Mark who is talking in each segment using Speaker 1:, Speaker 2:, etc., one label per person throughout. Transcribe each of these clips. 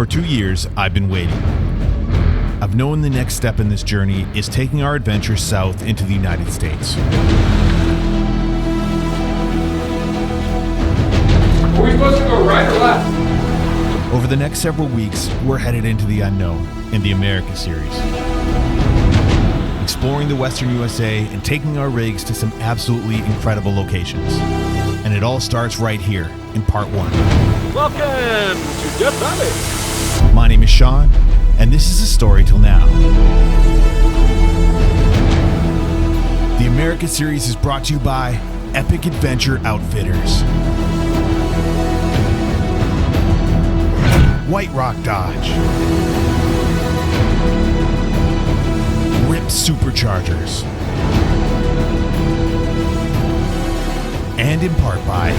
Speaker 1: For 2 years, I've been waiting. I've known the next step in this journey is taking our adventure south into the United States.
Speaker 2: Are we supposed to go right or left?
Speaker 1: Over the next several weeks, we're headed into the unknown in the America series. Exploring the Western USA and taking our rigs to some absolutely incredible locations. And it all starts right here in part 1.
Speaker 3: Welcome to Death Valley.
Speaker 1: My name is Sean, and this is A Story Till Now. The America series is brought to you by Epic Adventure Outfitters, White Rock Dodge, Rip Superchargers, and in part by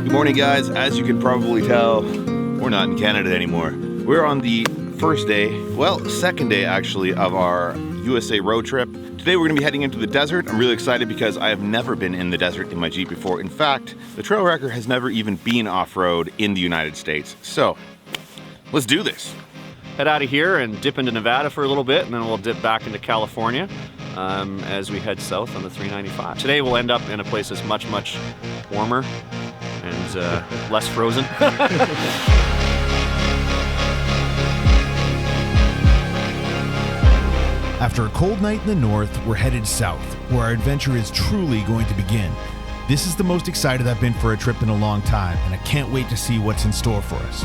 Speaker 4: Good morning, guys. As you can probably tell, we're not in Canada anymore. We're on the second day actually of our USA road trip. Today we're gonna be heading into the desert. I'm really excited because I have never been in the desert in my Jeep before. In fact, the Trail Wrecker has never even been off-road in the United States. So, let's do this.
Speaker 3: Head out of here and dip into Nevada for a little bit, and then we'll dip back into California as we head south on the 395. Today we'll end up in a place that's much, much warmer and less frozen.
Speaker 1: After a cold night in the north, we're headed south, where our adventure is truly going to begin. This is the most excited I've been for a trip in a long time, and I can't wait to see what's in store for us.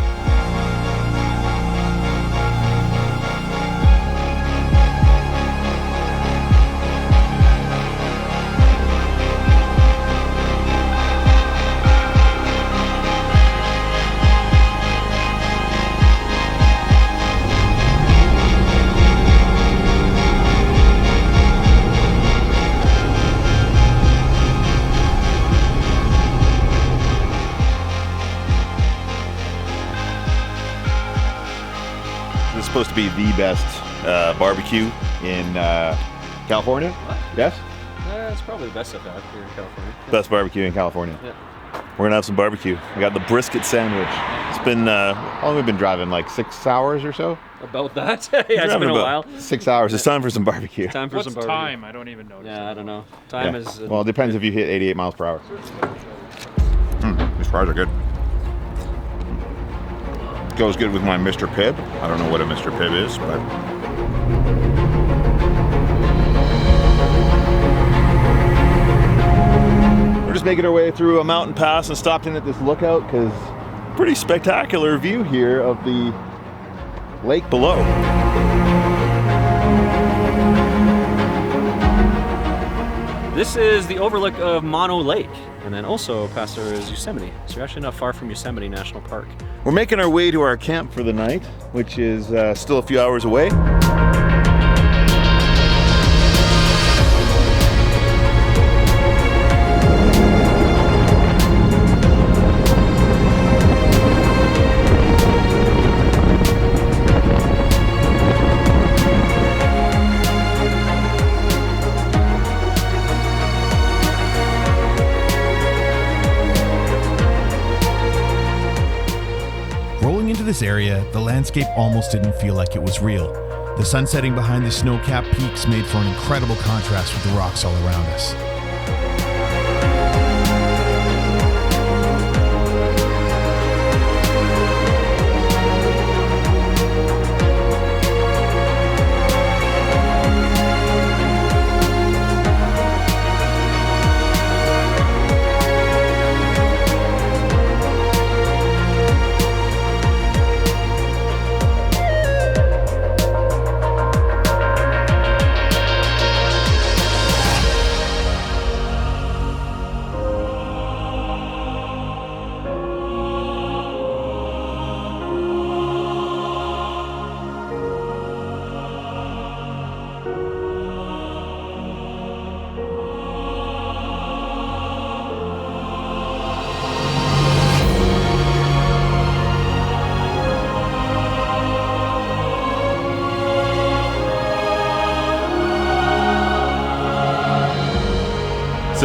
Speaker 4: This is supposed to be the best barbecue in California.
Speaker 3: What?
Speaker 4: Yes?
Speaker 3: It's probably the best I've had here in California.
Speaker 4: Best barbecue in California.
Speaker 3: Yeah.
Speaker 4: We're gonna have some barbecue. We got the brisket sandwich. It's been, how long have we been driving? Like 6 hours or so?
Speaker 3: About that? Yeah, it's been a while.
Speaker 4: 6 hours. It's time for some barbecue.
Speaker 3: Time for
Speaker 2: What's
Speaker 3: some barbecue.
Speaker 2: time? I don't even know.
Speaker 3: Yeah, I don't know. Time
Speaker 4: Yeah.
Speaker 3: is...
Speaker 4: Well, it depends if you hit 88 miles per hour. These fries are good. Goes good with my Mr. Pibb. I don't know what a Mr. Pibb is, but... We're just making our way through a mountain pass and stopped in at this lookout because pretty spectacular view here of the lake below.
Speaker 3: This is the overlook of Mono Lake, and then also past there is Yosemite. So you're actually not far from Yosemite National Park.
Speaker 4: We're making our way to our camp for the night, which is still a few hours away.
Speaker 1: Rolling into this area, the landscape almost didn't feel like it was real. The sun setting behind the snow-capped peaks made for an incredible contrast with the rocks all around us.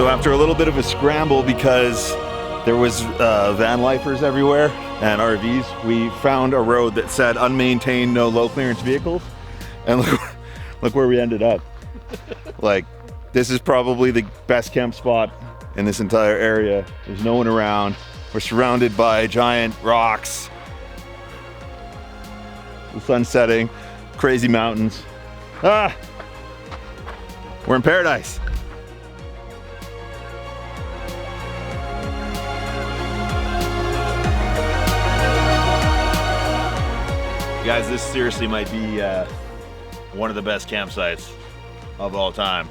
Speaker 4: So after a little bit of a scramble because there was van lifers everywhere and RVs, we found a road that said unmaintained, no low clearance vehicles. And look where we ended up. Like, this is probably the best camp spot in this entire area. There's no one around. We're surrounded by giant rocks. The sun's setting, crazy mountains. Ah! We're in paradise. Guys, this seriously might be one of the best campsites of all time.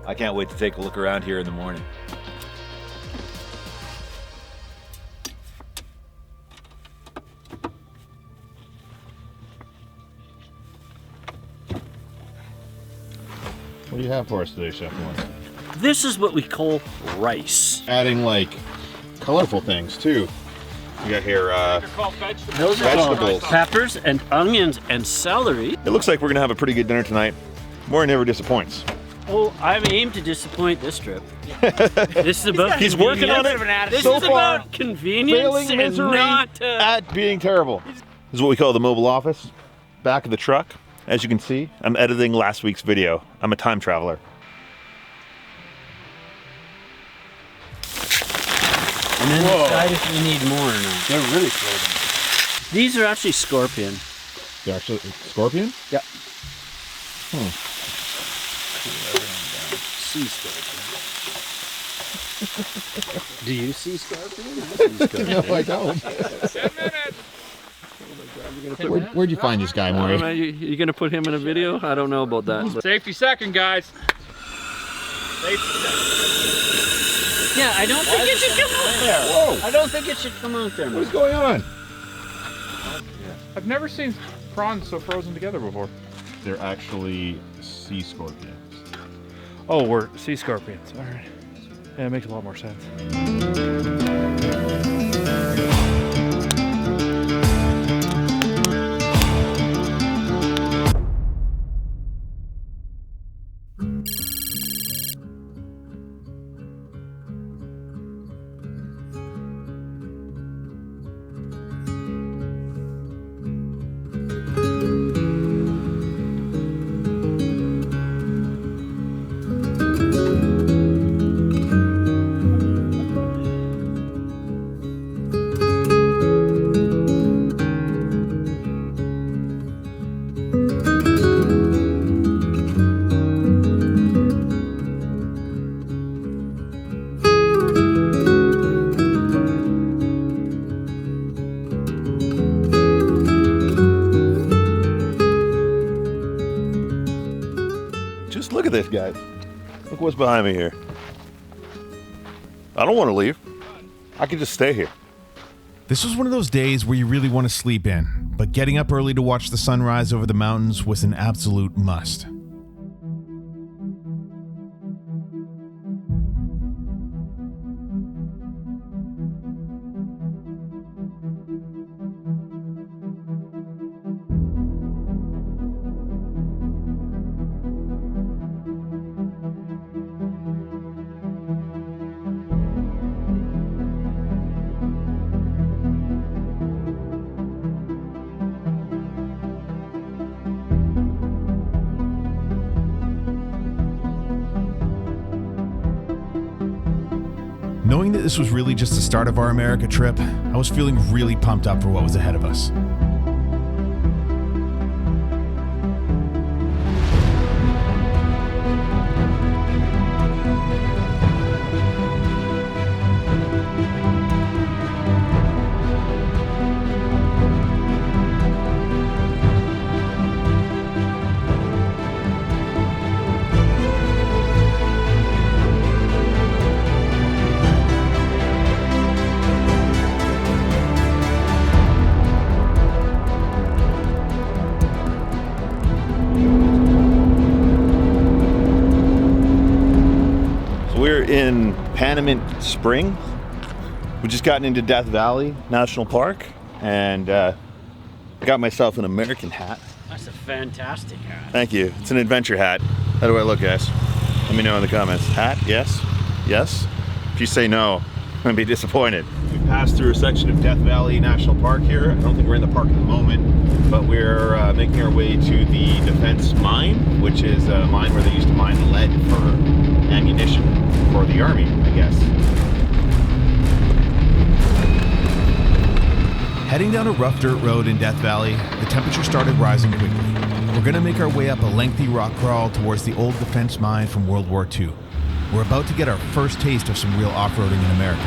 Speaker 4: I can't wait to take a look around here in the morning. What do you have for us today, Chef Warren?
Speaker 5: This is what we call rice.
Speaker 4: Adding like colorful things too. We got here
Speaker 5: Those are
Speaker 4: vegetables.
Speaker 5: called peppers and onions and celery.
Speaker 4: It looks like we're gonna have a pretty good dinner tonight. Maury never disappoints.
Speaker 5: Oh, I've aimed to disappoint this trip. This is about
Speaker 4: He's working on it.
Speaker 5: This
Speaker 4: So
Speaker 5: is
Speaker 4: far,
Speaker 5: about convenience
Speaker 4: failing
Speaker 5: and
Speaker 4: misery
Speaker 5: not
Speaker 4: at being terrible. This is what we call the mobile office. Back of the truck. As you can see, I'm editing last week's video. I'm a time traveler.
Speaker 5: And then decide if we need more or not. They're really floating. These are actually scorpion.
Speaker 4: They're actually scorpion?
Speaker 5: Yep. Sea scorpion. Do you see scorpion? I see scorpion.
Speaker 4: No, I don't.
Speaker 2: 10 minutes.
Speaker 4: Where'd you find this guy, Maury?
Speaker 3: You gonna put him in a video? I don't know about that.
Speaker 2: Safety second, guys.
Speaker 5: Yeah, I don't think it should come out there.
Speaker 4: Whoa!
Speaker 5: I don't think it should come out there.
Speaker 4: What's going on?
Speaker 2: I've never seen prawns so frozen together before.
Speaker 4: They're actually sea scorpions.
Speaker 2: Oh, we're sea scorpions. All right. Yeah, it makes a lot more sense.
Speaker 4: Just look at this, guys. Look what's behind me here. I don't want to leave. I could just stay here.
Speaker 1: This was one of those days where you really want to sleep in, but getting up early to watch the sunrise over the mountains was an absolute must. Knowing that this was really just the start of our America trip, I was feeling really pumped up for what was ahead of us.
Speaker 4: We're in Panamint Springs. We've just gotten into Death Valley National Park, and got myself an American hat.
Speaker 5: That's a fantastic hat.
Speaker 4: Thank you. It's an adventure hat. How do I look, guys? Let me know in the comments. Hat, yes? Yes? If you say no, I'm gonna be disappointed. We passed through a section of Death Valley National Park here. I don't think we're in the park at the moment, but we're making our way to the defense mine, which is a mine where they used to mine lead for ammunition for the army, I guess.
Speaker 1: Heading down a rough dirt road in Death Valley, the temperature started rising quickly. We're gonna make our way up a lengthy rock crawl towards the old defense mine from World War II. We're about to get our first taste of some real off-roading in America.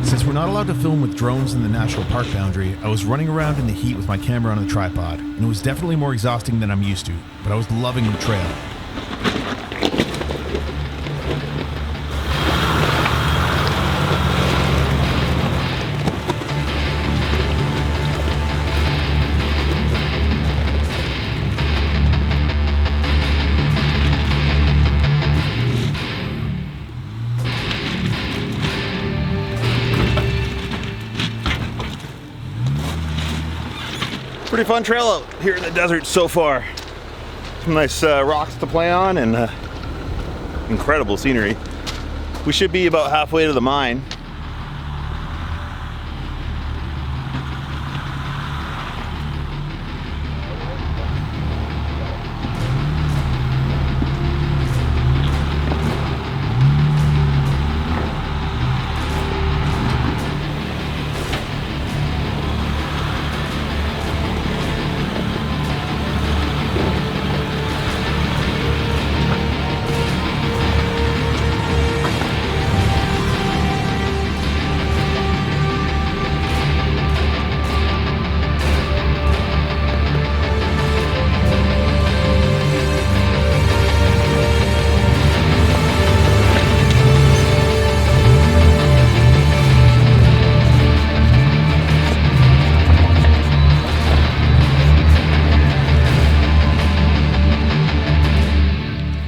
Speaker 1: Since we're not allowed to film with drones in the national park boundary, I was running around in the heat with my camera on a tripod, and it was definitely more exhausting than I'm used to, but I was loving the trail.
Speaker 4: Pretty fun trail out here in the desert so far. Some nice rocks to play on and incredible scenery. We should be about halfway to the mine.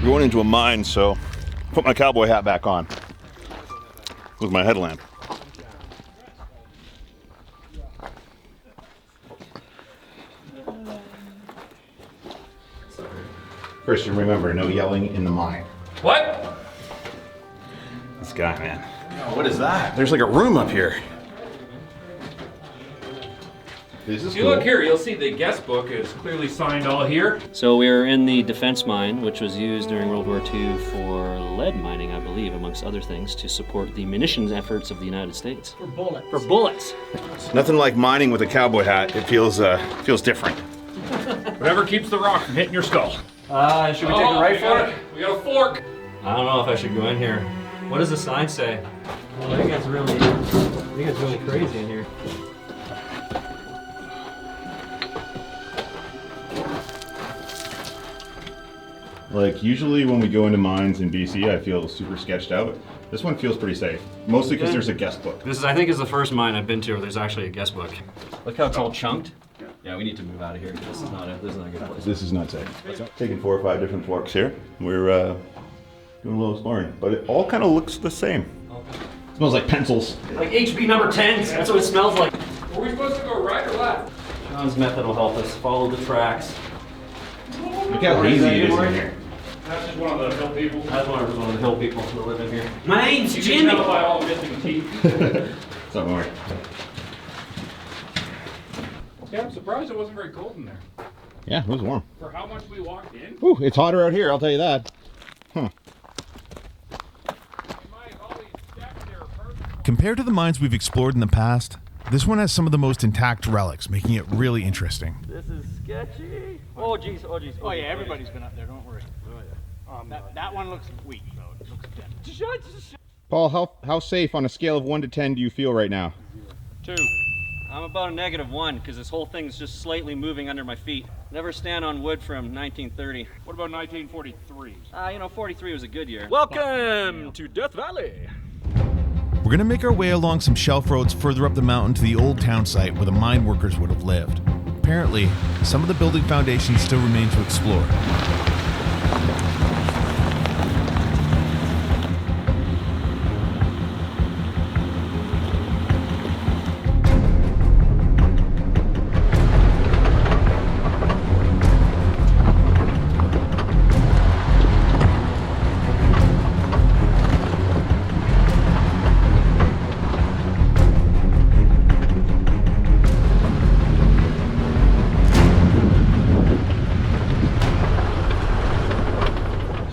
Speaker 4: We're going into a mine, so put my cowboy hat back on with my headlamp. First, you remember, no yelling in the mine.
Speaker 2: What?
Speaker 4: This guy, man. What is that? There's like a room up here. This is
Speaker 6: If you
Speaker 4: cool.
Speaker 6: look here, you'll see the guest book is clearly signed all here.
Speaker 5: So we were in the defense mine, which was used during World War II for lead mining, I believe, amongst other things, to support the munitions efforts of the United States.
Speaker 7: For bullets.
Speaker 5: For bullets.
Speaker 4: Nothing like mining with a cowboy hat. It feels different.
Speaker 6: Whatever keeps the rock from hitting your skull.
Speaker 5: Should we take a right for it?
Speaker 6: We got a fork.
Speaker 5: I don't know if I should go in here. What does the sign say? Well, I think it's really crazy in here.
Speaker 4: Like, usually when we go into mines in BC, I feel super sketched out. This one feels pretty safe, mostly because there's a guest book.
Speaker 5: This is, I think, is the first mine I've been to where there's actually a guest book. Look how it's all chunked. Yeah, we need to move out of here. This is not a good place.
Speaker 4: This is not safe. Taking 4 or 5 different forks here. We're doing a little exploring, but it all kind of looks the same. Smells like pencils.
Speaker 5: Like HB number 10s. That's what it smells like.
Speaker 6: Are we supposed to go right or left?
Speaker 5: Sean's method will help us follow the tracks.
Speaker 4: Look how easy it is in here.
Speaker 6: That's just one of the hill people.
Speaker 5: That's one of the hill people that live in here. My name's
Speaker 6: You
Speaker 5: Jimmy.
Speaker 6: can tell by all the missing teeth.
Speaker 4: Don't worry.
Speaker 6: Yeah, I'm surprised it wasn't very cold in there.
Speaker 4: Yeah, it was warm.
Speaker 6: For how much we walked in.
Speaker 4: Ooh, it's hotter out here, I'll tell you that.
Speaker 1: Compared to the mines we've explored in the past, this one has some of the most intact relics, making it really interesting.
Speaker 5: This is sketchy. Oh geez, oh geez.
Speaker 7: Oh yeah, everybody's been up there, don't worry. That one looks weak though. It looks dead.
Speaker 4: Paul, how safe on a scale of 1 to 10 do you feel right now?
Speaker 5: 2. I'm about a -1 because this whole thing's just slightly moving under my feet. Never stand on wood from 1930.
Speaker 6: What about 1943?
Speaker 5: 43 was a good year.
Speaker 6: Welcome to Death Valley.
Speaker 1: We're gonna make our way along some shelf roads further up the mountain to the old town site where the mine workers would have lived. Apparently, some of the building foundations still remain to explore.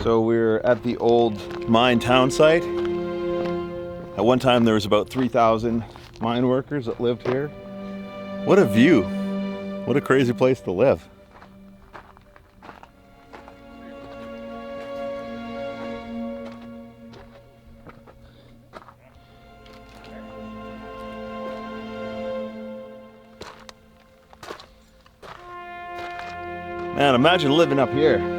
Speaker 4: So we're at the old mine town site. At one time there was about 3,000 mine workers that lived here. What a view. What a crazy place to live. Man, imagine living up here.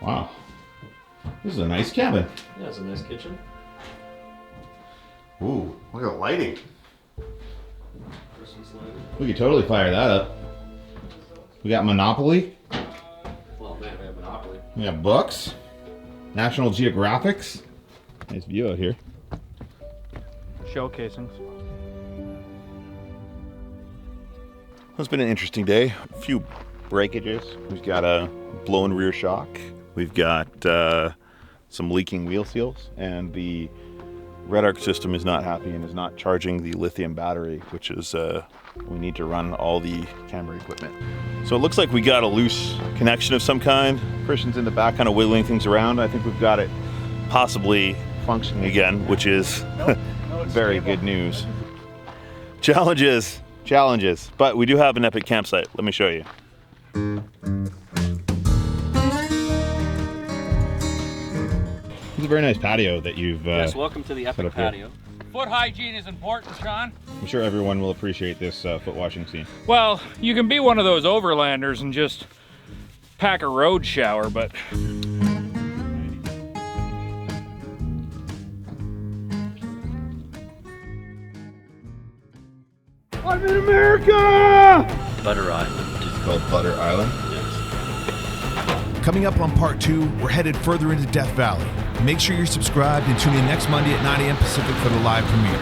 Speaker 4: Wow, this is a nice cabin.
Speaker 5: Yeah, it's a nice kitchen.
Speaker 4: Ooh, look at the lighting.
Speaker 5: Christmas lighting.
Speaker 4: We could totally fire that up. We got Monopoly.
Speaker 5: Well, man, we have Monopoly.
Speaker 4: We got books. National Geographics. Nice view out here.
Speaker 2: Showcasings.
Speaker 4: It's been an interesting day. A few breakages. We've got a blown rear shock. We've got some leaking wheel seals, and the red arc system is not happy and is not charging the lithium battery, which is we need to run all the camera equipment. So it looks like we got a loose connection of some kind. Christian's in the back kind of wiggling things around. I think we've got it possibly functioning again, which is very good news. Challenges, but we do have an epic campsite. Let me show you. It's a very nice patio that you've
Speaker 5: Yes, welcome to the
Speaker 4: set
Speaker 5: epic
Speaker 4: up here.
Speaker 5: patio.
Speaker 6: Foot hygiene is important, Sean.
Speaker 4: I'm sure everyone will appreciate this foot washing scene.
Speaker 6: Well, you can be one of those overlanders and just pack a road shower, but
Speaker 4: I'm in America!
Speaker 5: Butter Island.
Speaker 4: It's called Butter Island.
Speaker 5: Yes.
Speaker 1: Coming up on part 2, we're headed further into Death Valley. Make sure you're subscribed and tune in next Monday at 9 a.m. Pacific for the live premiere.